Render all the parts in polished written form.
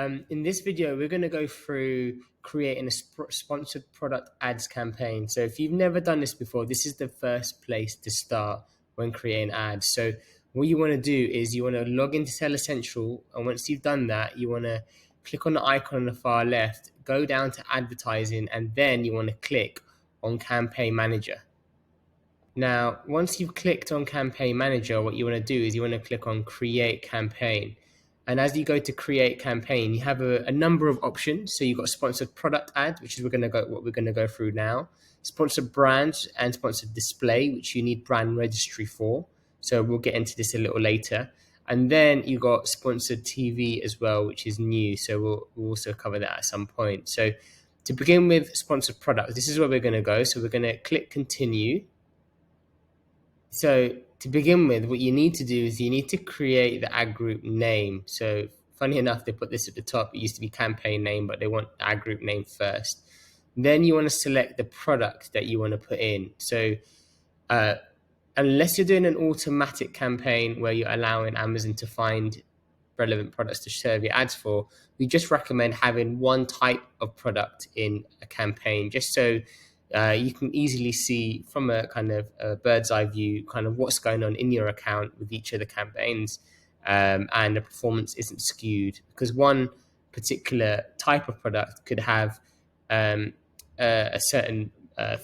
In this video, we're going to go through creating a sponsored product ads campaign. So if you've never done this before, this is the first place to start when creating ads. So what you want to do is you want to log into Seller Central, and once you've done that, you want to click on the icon on the far left, go down to advertising, and then you want to click on Campaign Manager. Now, once you've clicked on Campaign Manager, what you want to do is you want to click on Create Campaign. And as you go to create campaign, you have a number of options. So you've got sponsored product ad, which is what we're going to go through now. Sponsored brands and sponsored display, which you need brand registry for. So we'll get into this a little later. And then you got sponsored TV as well, which is new. So we'll also cover that at some point. So to begin with sponsored products, this is where we're going to go. So we're going to click continue. So to begin with, what you need to do is you need to create the ad group name. So funny enough, they put this at the top. It used to be campaign name, but they want ad group name first. Then you want to select the product that you want to put in. So unless you're doing an automatic campaign where you're allowing Amazon to find relevant products to serve your ads for, we just recommend having one type of product in a campaign, just so you can easily see from a kind of a bird's eye view kind of what's going on in your account with each of the campaigns, and the performance isn't skewed, because one particular type of product could have a certain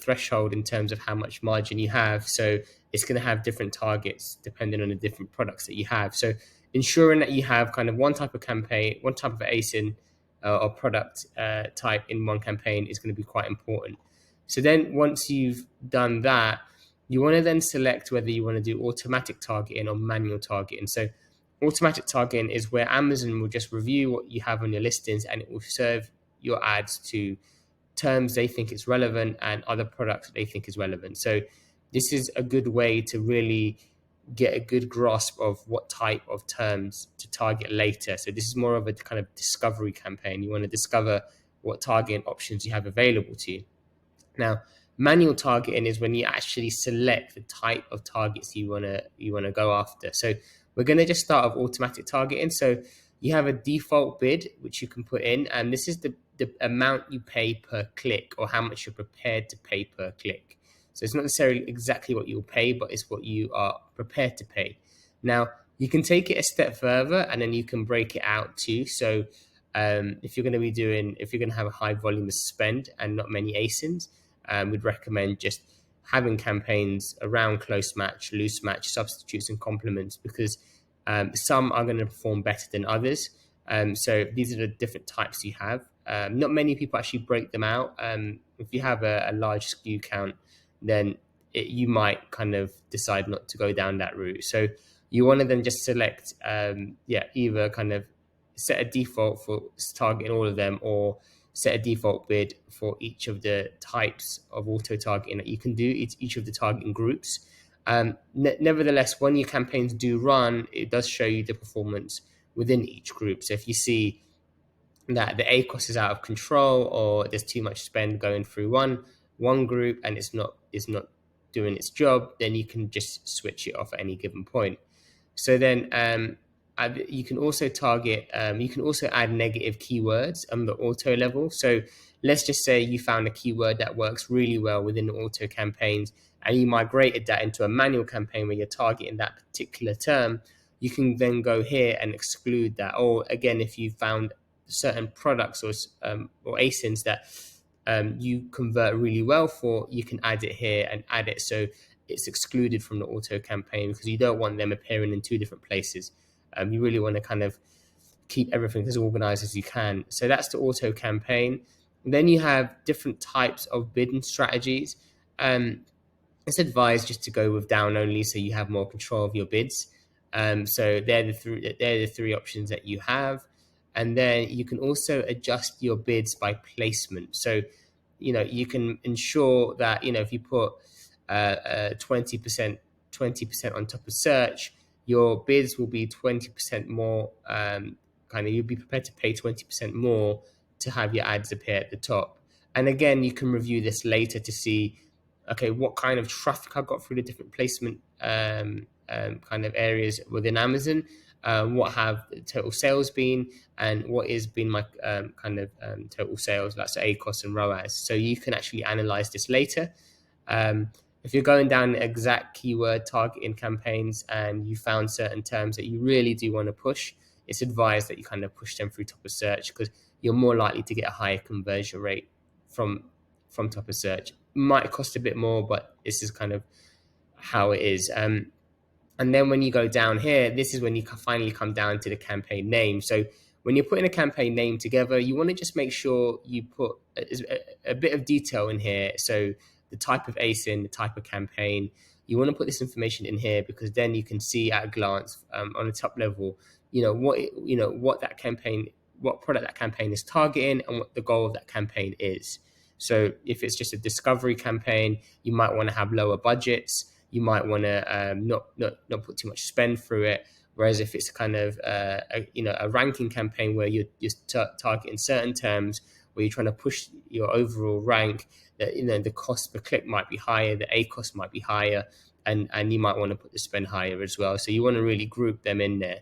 threshold in terms of how much margin you have. So it's going to have different targets depending on the different products that you have. So ensuring that you have kind of one type of campaign, one type of ASIN or product type in one campaign is going to be quite important. So then once you've done that, you want to then select whether you want to do automatic targeting or manual targeting. So automatic targeting is where Amazon will just review what you have on your listings, and it will serve your ads to terms they think is relevant and other products they think is relevant. So this is a good way to really get a good grasp of what type of terms to target later. So this is more of a kind of discovery campaign. You want to discover what targeting options you have available to you. Now, manual targeting is when you actually select the type of targets you wanna go after. So we're gonna just start with automatic targeting. So you have a default bid which you can put in, and this is the amount you pay per click, or how much you're prepared to pay per click. So it's not necessarily exactly what you'll pay, but it's what you are prepared to pay. Now, you can take it a step further, and then you can break it out too. So if you're going to have a high volume of spend and not many ASINs, we'd recommend just having campaigns around close match, loose match, substitutes and complements, because some are going to perform better than others. So these are the different types you have. Not many people actually break them out. If you have a large SKU count, then you might kind of decide not to go down that route. So you want to then just select, either kind of set a default for targeting all of them, or set a default bid for each of the types of auto targeting that you can do, each of the targeting groups. Nevertheless, when your campaigns do run, it does show you the performance within each group. So if you see that the ACoS is out of control, or there's too much spend going through one group and it's not doing its job, then you can just switch it off at any given point. So then you can also target, you can also add negative keywords on the auto level. So let's just say you found a keyword that works really well within the auto campaigns, and you migrated that into a manual campaign where you're targeting that particular term. You can then go here and exclude that. Or again, if you found certain products or ASINs that you convert really well for, you can add it here and add it so it's excluded from the auto campaign, because you don't want them appearing in two different places. You really want to kind of keep everything as organized as you can. So that's the auto campaign. And then you have different types of bidding strategies. It's advised just to go with down only, so you have more control of your bids. So they're the three options that you have. And then you can also adjust your bids by placement. So, you can ensure that, if you put 20% on top of search, your bids will be 20% more, you'll be prepared to pay 20% more to have your ads appear at the top. And again, you can review this later to see, okay, what kind of traffic I got through the different placement kind of areas within Amazon. what have the total sales been, and what has been my total sales, that's ACOS and ROAS. So you can actually analyze this later. If you're going down exact keyword targeting campaigns and you found certain terms that you really do want to push, it's advised that you kind of push them through top of search, because you're more likely to get a higher conversion rate from top of search. Might cost a bit more, but this is kind of how it is. And then when you go down here, this is when you finally come down to the campaign name. So when you're putting a campaign name together, you want to just make sure you put a bit of detail in here. So the type of ASIN, the type of campaign, you want to put this information in here, because then you can see at a glance on the top level, what that campaign, what product that campaign is targeting, and what the goal of that campaign is. So if it's just a discovery campaign, you might want to have lower budgets. You might want to not put too much spend through it. Whereas if it's kind of a ranking campaign where you're just targeting certain terms, where you're trying to push your overall rank, that the cost per click might be higher, the ACOS might be higher, and you might want to put the spend higher as well. So you want to really group them in there.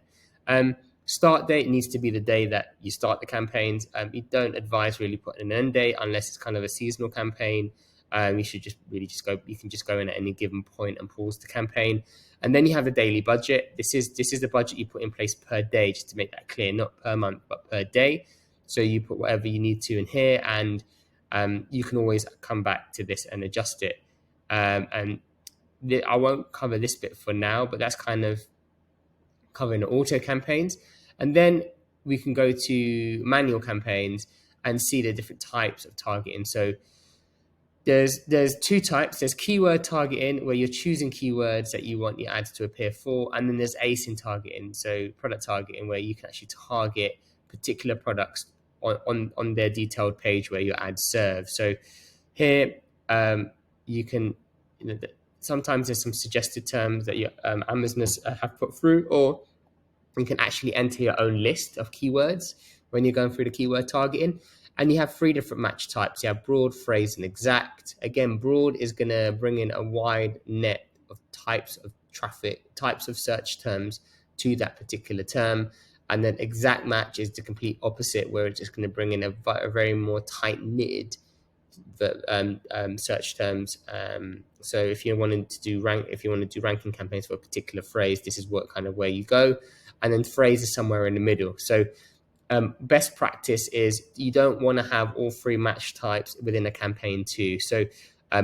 Start date needs to be the day that you start the campaigns. You don't advise really putting an end date unless it's kind of a seasonal campaign. You should just go. You can just go in at any given point and pause the campaign, and then you have the daily budget. This is the budget you put in place per day, just to make that clear, not per month but per day. So you put whatever you need to in here, and you can always come back to this and adjust it. And I won't cover this bit for now, but that's kind of covering the auto campaigns. And then we can go to manual campaigns and see the different types of targeting. So there's two types. There's keyword targeting, where you're choosing keywords that you want your ads to appear for, and then there's ASIN targeting, so product targeting, where you can actually target particular products on their detailed page where your ads serve. So here you can, sometimes there's some suggested terms that your Amazoners have put through, or you can actually enter your own list of keywords when you're going through the keyword targeting. And you have three different match types. You have broad, phrase, and exact. Again, broad is going to bring in a wide net of types of traffic, types of search terms to that particular term. And then exact match is the complete opposite, where it's just going to bring in a very more tight-knitted search terms. So if you want to do ranking campaigns for a particular phrase, this is where you go. And then phrase is somewhere in the middle. So best practice is you don't want to have all three match types within a campaign too. So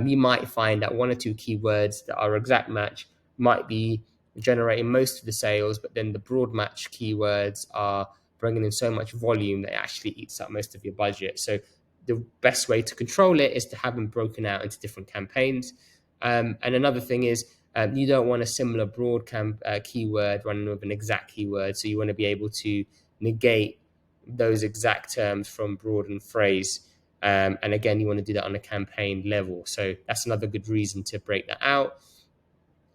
you might find that one or two keywords that are exact match might be generating most of the sales, but then the broad match keywords are bringing in so much volume that it actually eats up most of your budget. So the best way to control it is to have them broken out into different campaigns. And another thing is you don't want a similar broad keyword running with an exact keyword. So you want to be able to negate those exact terms from broad and phrase. And again, you want to do that on a campaign level. So that's another good reason to break that out.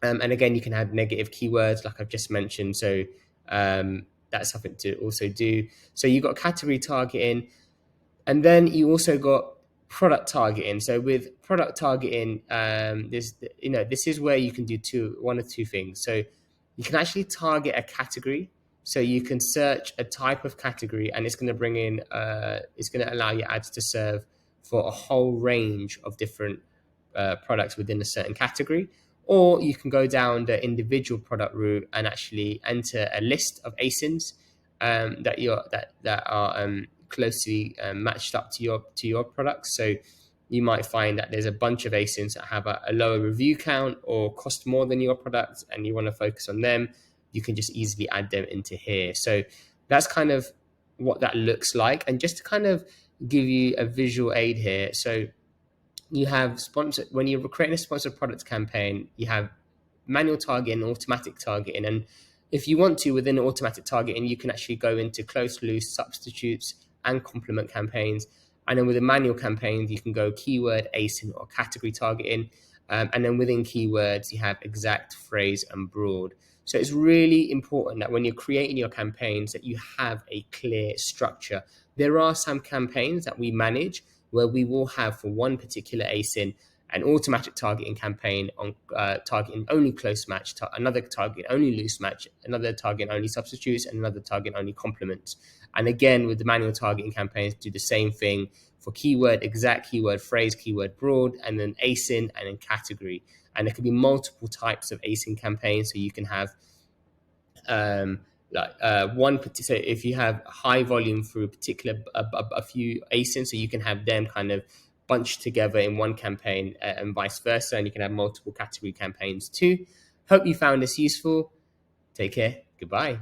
And again, you can add negative keywords like I've just mentioned. So that's something to also do. So you've got category targeting, and then you also got product targeting. So with product targeting, this is where you can do one of two things. So you can actually target a category. So you can search a type of category, and it's going to bring in, it's going to allow your ads to serve for a whole range of different products within a certain category. Or you can go down the individual product route and actually enter a list of ASINs that are closely matched up to your products. So you might find that there's a bunch of ASINs that have a lower review count or cost more than your product, and you want to focus on them. You can just easily add them into here. So that's kind of what that looks like. And just to kind of give you a visual aid here, so you have when you're creating a sponsored products campaign, you have manual targeting, automatic targeting. And if you want to, within automatic targeting, you can actually go into close, loose, substitutes, and complement campaigns. And then with the manual campaigns, you can go keyword, ASIN, or category targeting. And then within keywords, you have exact, phrase, and broad. So it's really important that when you're creating your campaigns that you have a clear structure. There are some campaigns that we manage where we will have for one particular ASIN an automatic targeting campaign on targeting only close match, another target only loose match, another target only substitutes, and another target only complements. And again, with the manual targeting campaigns, do the same thing for keyword exact, keyword phrase, keyword broad, and then ASIN and then category. And there could be multiple types of ASIN campaigns, so you can have so if you have high volume through a few ASINs, so you can have them kind of bunched together in one campaign, and vice versa, and you can have multiple category campaigns too. Hope you found this useful. Take care. Goodbye.